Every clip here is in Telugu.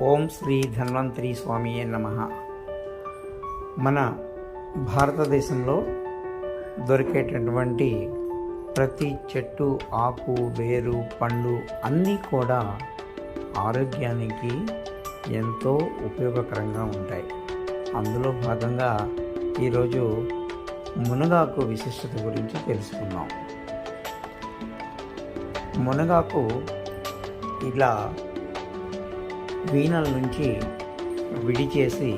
ఓం శ్రీ ధన్వంతరి స్వామియే నమః. మన భారతదేశంలో దొరికేటటువంటి ప్రతి చెట్టు, ఆకు, వేరు, పండు అన్నీ కూడా ఆరోగ్యానికి ఎంతో ఉపయోగకరంగా ఉంటాయి. అందులో భాగంగా ఈరోజు మునగాకు విశిష్టత గురించి తెలుసుకుందాం. మునగాకు ఇలా వీణల నుంచి విడి చేసి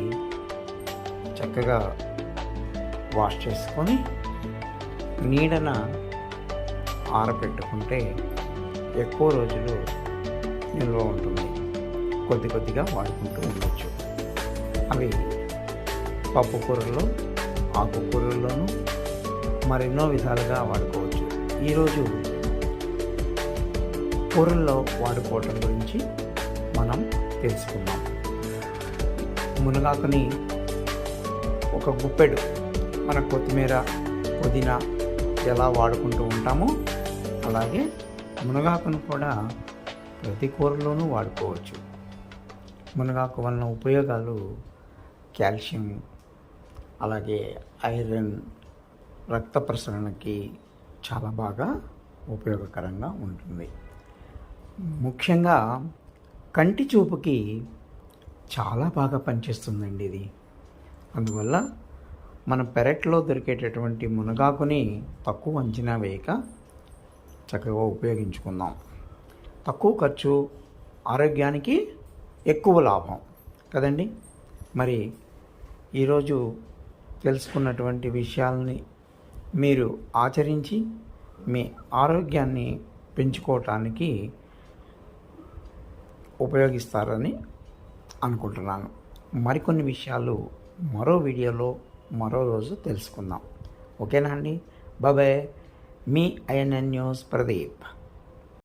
చక్కగా వాష్ చేసుకొని నీడన ఆరబెట్టుకుంటే ఎక్కువ రోజులు నిల్వ ఉంటుంది. కొద్ది కొద్దిగా వాడుకుంటూ ఉండొచ్చు. అవి పప్పు కూరల్లో, ఆకుకూరల్లోనూ మరెన్నో విధాలుగా వాడుకోవచ్చు. ఈరోజు కూరల్లో వాడుకోవటం గురించి మనం తెలుసుకుందాం. మునగాకుని ఒక గుప్పెడు మన కొత్తిమీర, పుదీనా ఎలా వాడుకుంటూ ఉంటామో అలాగే మునగాకును కూడా ప్రతి కూరలోనూ వాడుకోవచ్చు. మునగాకు వలన ఉపయోగాలు కాల్షియం, అలాగే ఐరన్, రక్త ప్రసరణకి చాలా బాగా ఉపయోగకరంగా ఉంటుంది. ముఖ్యంగా కంటి చూపుకి చాలా బాగా పనిచేస్తుందండి ఇది. అందువల్ల మన పెరట్లో దొరికేటటువంటి మునగాకుని తక్కువ అంచనా వేయక చక్కగా ఉపయోగించుకుందాం. తక్కువ ఖర్చు, ఆరోగ్యానికి ఎక్కువ లాభం కదండి. మరి ఈరోజు తెలుసుకున్నటువంటి విషయాలని మీరు ఆచరించి మీ ఆరోగ్యాన్ని పెంచుకోవటానికి ఉపయోగిస్తారని అనుకుంటున్నాను. మరికొన్ని విషయాలు మరో వీడియోలో మరో రోజు తెలుసుకుందాం. ఓకేనా అండి? బాయ్. మీ ఐఎన్ఎన్ న్యూస్ ప్రదీప్.